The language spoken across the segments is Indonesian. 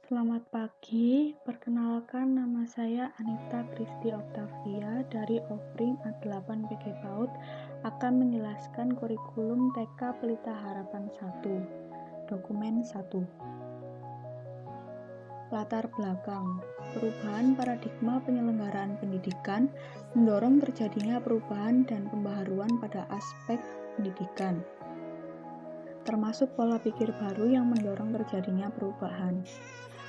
Selamat pagi, perkenalkan nama saya Anita Kristi Oktavia dari Offering A8 PG PAUD akan menjelaskan kurikulum TK Pelita Harapan 1, dokumen 1. Latar belakang, perubahan paradigma penyelenggaraan pendidikan mendorong terjadinya perubahan dan pembaharuan pada aspek pendidikan, termasuk pola pikir baru yang mendorong terjadinya perubahan.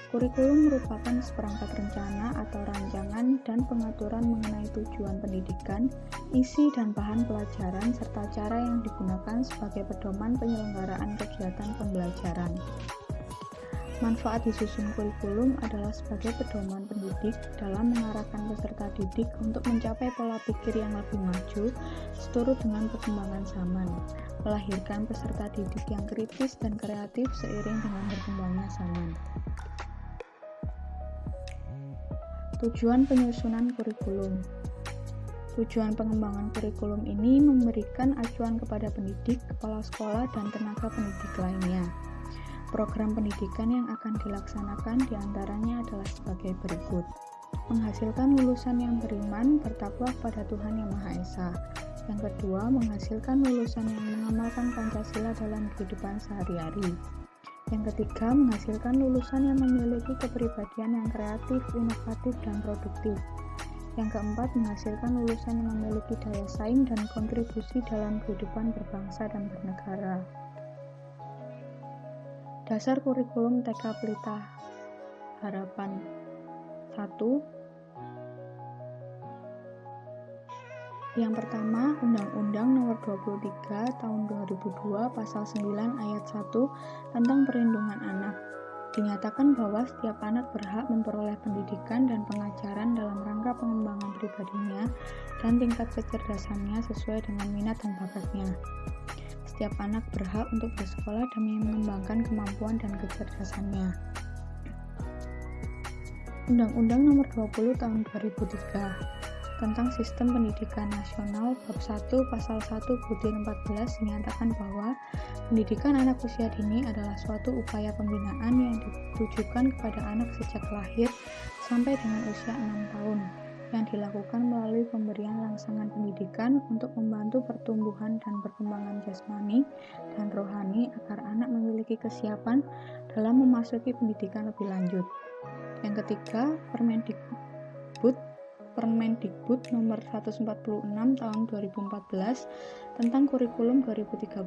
Kurikulum merupakan seperangkat rencana atau rancangan dan pengaturan mengenai tujuan pendidikan, isi dan bahan pelajaran, serta cara yang digunakan sebagai pedoman penyelenggaraan kegiatan pembelajaran. Manfaat disusun kurikulum adalah sebagai pedoman pendidik dalam mengarahkan peserta didik untuk mencapai pola pikir yang lebih maju, seturut dengan perkembangan zaman, melahirkan peserta didik yang kritis dan kreatif seiring dengan berkembangnya zaman. Tujuan penyusunan kurikulum. Tujuan pengembangan kurikulum ini memberikan acuan kepada pendidik, kepala sekolah, dan tenaga pendidik lainnya. Program pendidikan yang akan dilaksanakan diantaranya adalah sebagai berikut. Menghasilkan lulusan yang beriman, bertakwa kepada Tuhan Yang Maha Esa. Yang kedua, menghasilkan lulusan yang mengamalkan Pancasila dalam kehidupan sehari-hari. Yang ketiga, menghasilkan lulusan yang memiliki kepribadian yang kreatif, inovatif, dan produktif. Yang keempat, menghasilkan lulusan yang memiliki daya saing dan kontribusi dalam kehidupan berbangsa dan bernegara. Dasar kurikulum TK Pelita Harapan 1. Yang pertama, Undang-Undang Nomor 23 Tahun 2002 Pasal 9 Ayat 1 tentang Perlindungan Anak. Dinyatakan bahwa setiap anak berhak memperoleh pendidikan dan pengajaran dalam rangka pengembangan pribadinya dan tingkat kecerdasannya sesuai dengan minat dan bakatnya. Setiap anak berhak untuk bersekolah demi mengembangkan kemampuan dan kecerdasannya. Undang-Undang Nomor 20 Tahun 2003 tentang Sistem Pendidikan Nasional Bab 1 Pasal 1 Butir 14 dinyatakan bahwa pendidikan anak usia dini adalah suatu upaya pembinaan yang ditujukan kepada anak sejak lahir sampai dengan usia 6 tahun yang dilakukan melalui pemberian rangsangan pendidikan untuk membantu pertumbuhan dan perkembangan jasmani dan rohani agar anak memiliki kesiapan dalam memasuki pendidikan lebih lanjut. Yang ketiga, Permendikbud Nomor 146 Tahun 2014 tentang Kurikulum 2013.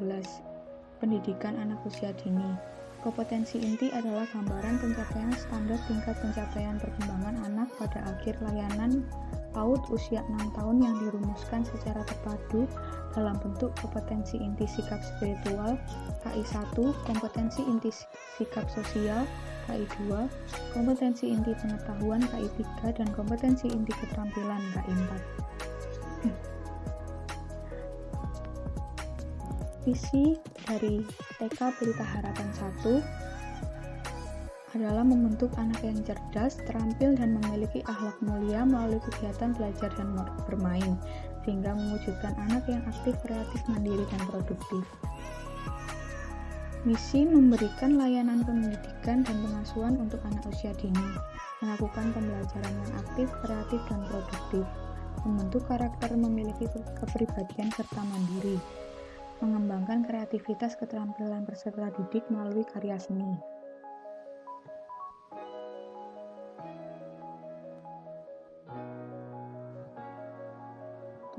Pendidikan anak usia dini. Kompetensi inti adalah gambaran pencapaian standar tingkat pencapaian perkembangan anak pada akhir layanan PAUD usia 6 tahun yang dirumuskan secara terpadu dalam bentuk kompetensi inti sikap spiritual KI1, kompetensi inti sikap sosial KI2, kompetensi inti pengetahuan KI3, dan kompetensi inti keterampilan KI4. Visi dari TK Pelita Harapan 1 adalah membentuk anak yang cerdas, terampil, dan memiliki akhlak mulia melalui kegiatan belajar dan bermain, sehingga mewujudkan anak yang aktif, kreatif, mandiri, dan produktif. Misi memberikan layanan pendidikan dan pengasuhan untuk anak usia dini, melakukan pembelajaran yang aktif, kreatif, dan produktif, membentuk karakter, memiliki kepribadian serta mandiri, mengembangkan kreativitas keterampilan peserta didik melalui karya seni.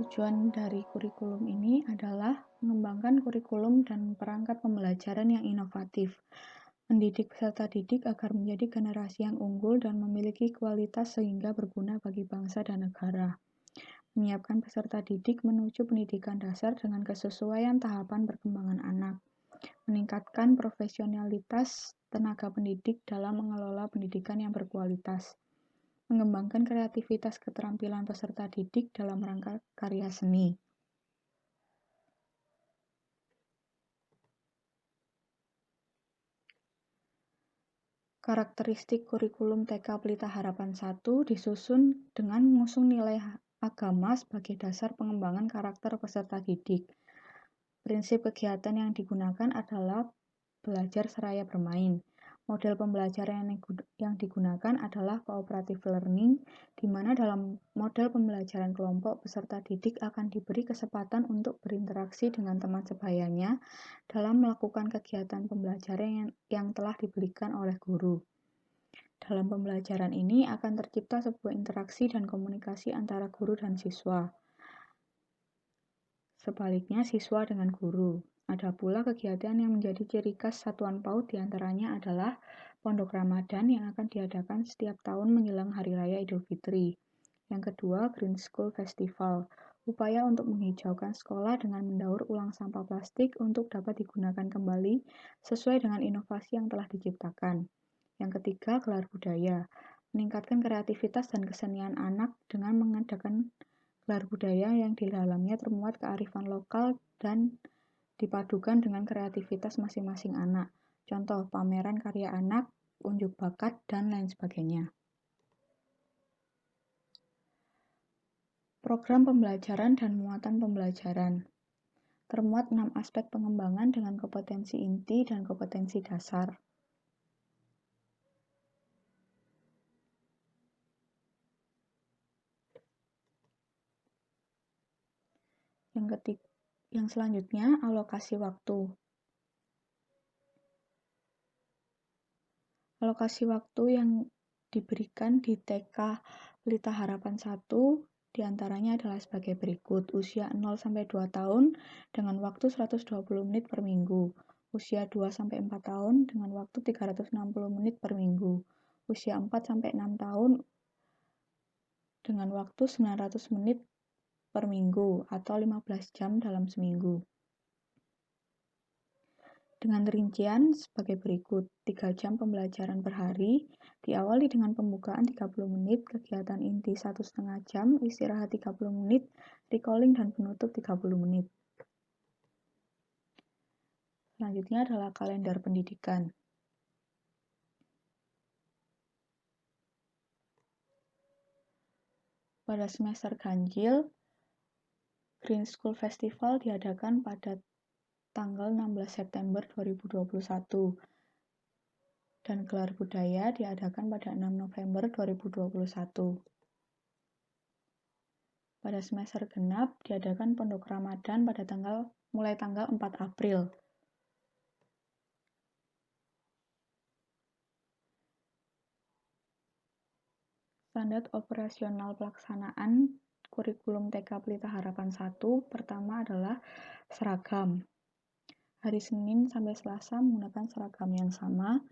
Tujuan dari kurikulum ini adalah mengembangkan kurikulum dan perangkat pembelajaran yang inovatif, mendidik peserta didik agar menjadi generasi yang unggul dan memiliki kualitas sehingga berguna bagi bangsa dan negara, menyiapkan peserta didik menuju pendidikan dasar dengan kesesuaian tahapan perkembangan anak, meningkatkan profesionalitas tenaga pendidik dalam mengelola pendidikan yang berkualitas, mengembangkan kreativitas keterampilan peserta didik dalam rangka karya seni. Karakteristik kurikulum TK Pelita Harapan 1 disusun dengan mengusung nilai agama sebagai dasar pengembangan karakter peserta didik. Prinsip kegiatan yang digunakan adalah belajar seraya bermain, Model pembelajaran yang digunakan adalah cooperative learning, di mana dalam model pembelajaran kelompok, peserta didik akan diberi kesempatan untuk berinteraksi dengan teman sebayanya dalam melakukan kegiatan pembelajaran yang telah diberikan oleh guru. Dalam pembelajaran ini akan tercipta sebuah interaksi dan komunikasi antara guru dan siswa. Sebaliknya, siswa dengan guru. Ada pula kegiatan yang menjadi ciri khas satuan PAUD diantaranya adalah Pondok Ramadan yang akan diadakan setiap tahun menjelang Hari Raya Idul Fitri. Yang kedua, Green School Festival, upaya untuk menghijaukan sekolah dengan mendaur ulang sampah plastik untuk dapat digunakan kembali sesuai dengan inovasi yang telah diciptakan. Yang ketiga, gelar budaya, meningkatkan kreativitas dan kesenian anak dengan mengadakan gelar budaya yang di dalamnya termuat kearifan lokal dan dipadukan dengan kreativitas masing-masing anak. Contoh, pameran karya anak, unjuk bakat, dan lain sebagainya. Program pembelajaran dan muatan pembelajaran. Termuat 6 aspek pengembangan dengan kompetensi inti dan kompetensi dasar. Yang selanjutnya, alokasi waktu. Alokasi waktu yang diberikan di TK Pelita Harapan 1 diantaranya adalah sebagai berikut. Usia 0-2 tahun dengan waktu 120 menit per minggu. Usia 2-4 tahun dengan waktu 360 menit per minggu. Usia 4-6 tahun dengan waktu 900 menit per minggu atau 15 jam dalam seminggu. Dengan rincian sebagai berikut, 3 jam pembelajaran per hari, diawali dengan pembukaan 30 menit, kegiatan inti 1,5 jam, istirahat 30 menit, recalling dan penutup 30 menit. Selanjutnya adalah kalender pendidikan. Pada semester ganjil, Green School Festival diadakan pada tanggal 16 September 2021 dan gelar budaya diadakan pada 6 November 2021. Pada semester genap diadakan Pondok Ramadan pada mulai tanggal 4 April. Standar operasional pelaksanaan kurikulum TK Pelita Harapan 1 pertama adalah seragam. Hari Senin sampai Selasa menggunakan seragam yang sama,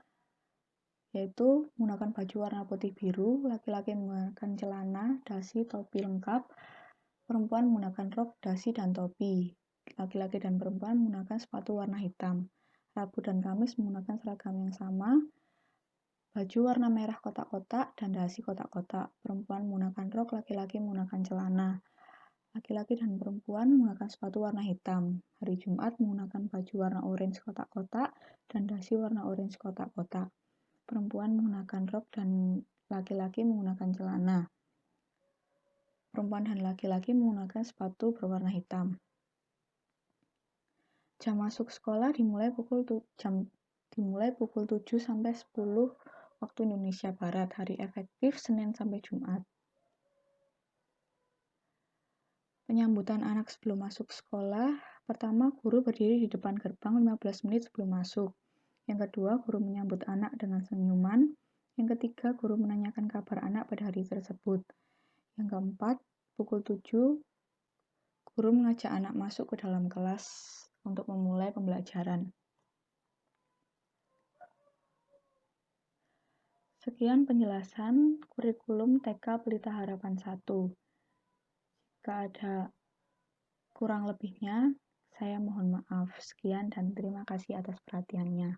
yaitu menggunakan baju warna putih biru, laki-laki menggunakan celana, dasi, topi lengkap, perempuan menggunakan rok, dasi, dan topi. Laki-laki dan perempuan menggunakan sepatu warna hitam. Rabu dan Kamis menggunakan seragam yang sama, baju warna merah kotak-kotak, dan dasi kotak-kotak. Perempuan menggunakan rok, laki-laki menggunakan celana. Laki-laki dan perempuan menggunakan sepatu warna hitam. Hari Jumat menggunakan baju warna orange kotak-kotak dan dasi warna orange kotak-kotak. Perempuan menggunakan rok dan laki-laki menggunakan celana. Perempuan dan laki-laki menggunakan sepatu berwarna hitam. Jam masuk sekolah dimulai pukul 7 sampai 10 waktu Indonesia Barat. Hari efektif Senin sampai Jumat. Penyambutan anak sebelum masuk sekolah. Pertama, guru berdiri di depan gerbang 15 menit sebelum masuk. Yang kedua, guru menyambut anak dengan senyuman. Yang ketiga, guru menanyakan kabar anak pada hari tersebut. Yang keempat, pukul 7, guru mengajak anak masuk ke dalam kelas untuk memulai pembelajaran. Sekian penjelasan kurikulum TK Pelita Harapan 1. Jika ada kurang lebihnya, saya mohon maaf. Sekian dan terima kasih atas perhatiannya.